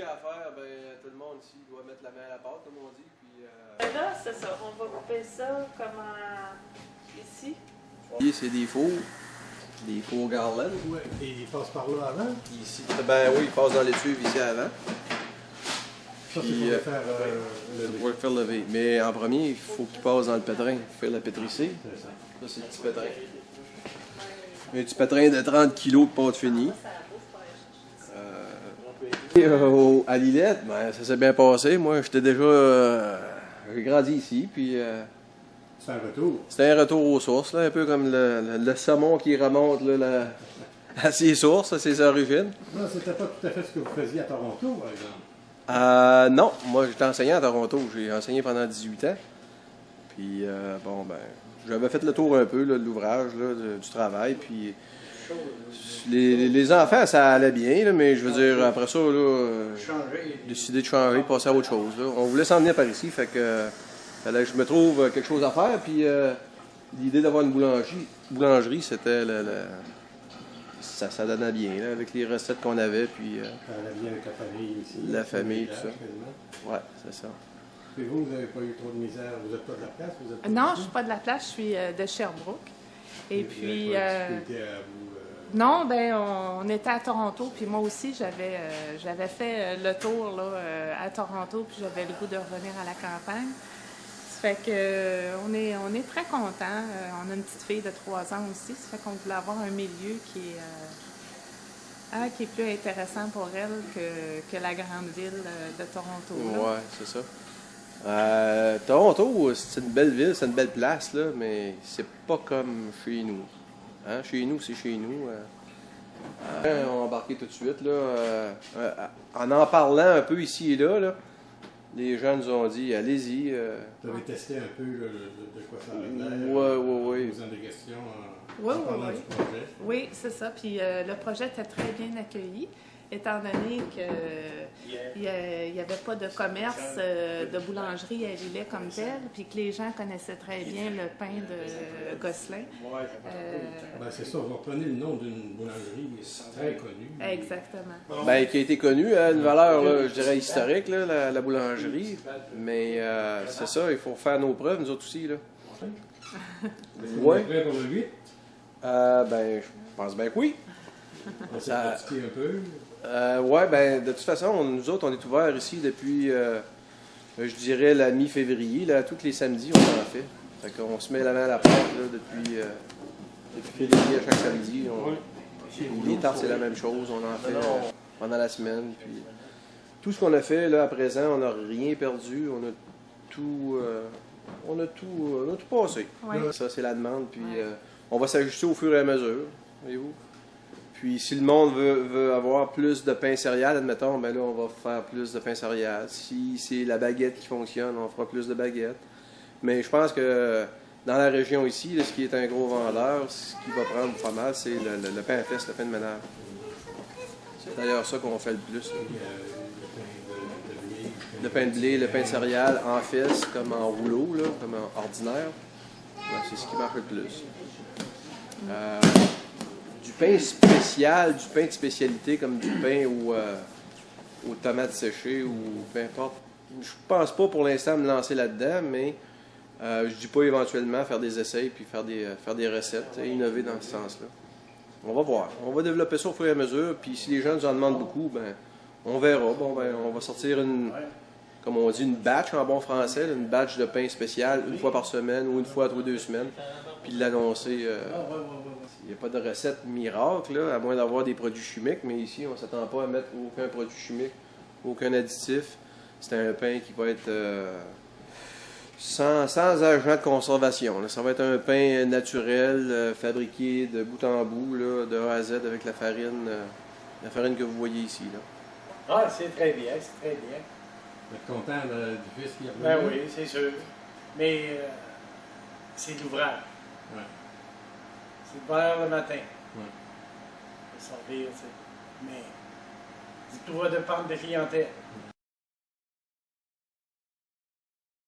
qu'il y a à faire, ben, tout le monde ici doit mettre la main à la pâte, comme on dit. Puis, là, c'est ça. On va couper ça comme ici. Ici, c'est des fours. Des fours Garland. Ouais. Et il passe par là avant? Ici, ben oui, il passe dans l'étuve ici avant. Ça, c'est pour le faire lever. Pour le faire lever. Mais en premier, il faut qu'il passe dans le pétrin, faire la pétrissée. C'est ça. Ça, c'est le petit pétrin. Un petit pétrin de 30 kg de pâte finie. À Lillette, ben, ça s'est bien passé. Moi, j'étais déjà... j'ai grandi ici, puis... C'est un retour. c'était un retour aux sources, là, un peu comme le saumon qui remonte là, à ses sources, à ses origines. Non, c'était pas tout à fait ce que vous faisiez à Toronto, par exemple. Non, moi j'étais enseignant à Toronto, j'ai enseigné pendant 18 ans. Puis bon ben, j'avais fait le tour un peu là, de l'ouvrage, là, du travail, puis les enfants ça allait bien, là, mais je veux dire après ça, là, décidé de changer, de passer à autre chose. Là. On voulait s'en venir par ici, fait que fallait que je me trouve quelque chose à faire, puis l'idée d'avoir une boulangerie, c'était ça donnait bien là, avec les recettes qu'on avait, puis Ça allait bien avec la famille ici. la famille, tout ça. Quasiment. Ouais, c'est ça. Et vous n'avez pas eu trop de misère? Vous n'êtes pas de la place? Vous êtes Non, je ne suis pas de la place, je suis de Sherbrooke. Et puis... Vous n'avez pas de difficulté à vous... Non, ben on était à Toronto, puis moi aussi j'avais fait le tour là, à Toronto, puis j'avais le goût de revenir à la campagne. Ça fait que on est très contents. On a une petite fille de 3 ans aussi, ça fait qu'on voulait avoir un milieu qui est plus intéressant pour elle que la grande ville de Toronto. Là. Ouais, c'est ça. Toronto, c'est une belle ville, c'est une belle place, là, mais c'est pas comme chez nous. Hein? Chez nous, c'est chez nous. On a embarqué tout de suite, là, en parlant un peu ici et là, les gens nous ont dit, allez-y. Vous avez testé un peu de quoi ça avait l'air? Oui. En posant des questions, Oui, en parlant oui. du projet. Oui, c'est ça. Puis le projet était très bien accueilli, étant donné qu'il n'y avait pas de commerce de boulangerie à Lillet comme tel, puis que les gens connaissaient très bien le pain de Gosselin. Ben, c'est ça, vous reprenez le nom d'une boulangerie très connue. Exactement. Ben, qui a été connue à une valeur, là, je dirais, historique, là, la boulangerie. Mais c'est ça, il faut faire nos preuves, nous autres aussi. Là. Vous êtes prêt pour le 8? Ben, je pense bien que oui. On s'est pratiqué un peu. Ouais, ben, de toute façon, nous autres, on est ouverts ici depuis, je dirais, la mi-février. Là, tous les samedis, on en fait. Fait qu'on se met la main à la porte là, depuis février à chaque samedi. Les tartes, c'est la même chose. On en fait pendant la semaine. Puis, tout ce qu'on a fait là à présent, on n'a rien perdu. On a tout passé. Ouais. Ça, c'est la demande. Puis, on va s'ajuster au fur et à mesure. Voyez-vous? Puis si le monde veut avoir plus de pain céréales, admettons, ben là, on va faire plus de pain céréales. Si c'est la baguette qui fonctionne, on fera plus de baguettes. Mais je pense que dans la région ici, là, ce qui est un gros vendeur, ce qui va prendre pas mal, c'est le pain à fesse, le pain de ménage. C'est d'ailleurs ça qu'on fait le plus. Le pain de blé, le pain de céréales en fesse, comme en rouleau, là, comme en ordinaire. Ouais, c'est ce qui marche le plus. Du pain spécial, du pain de spécialité, comme du pain aux tomates séchées ou peu importe. Je pense pas pour l'instant me lancer là-dedans, mais je dis pas éventuellement faire des essais puis faire des recettes, innover dans ce sens-là. On va voir. On va développer ça au fur et à mesure, puis si les gens nous en demandent beaucoup, ben on verra. Bon, ben, on va sortir comme on dit, une batch en bon français, une batch de pain spécial une fois par semaine ou une fois tous les 2 semaines, puis l'annoncer. Il n'y a pas de recette miracle, là, à moins d'avoir des produits chimiques, mais ici, on ne s'attend pas à mettre aucun produit chimique, aucun additif. C'est un pain qui va être sans agent de conservation. Là. Ça va être un pain naturel, fabriqué de bout en bout, là, de A à Z, avec la farine que vous voyez ici. Là. Ah, c'est très bien, c'est très bien. Vous êtes content du fils qui a Ben revenu? oui, c'est sûr. Mais c'est de l'ouvrage. Ouais. C'est de bonne heure le matin. Ouais. Pour servir, tu sais. Mais tout va dépendre de la clientèle.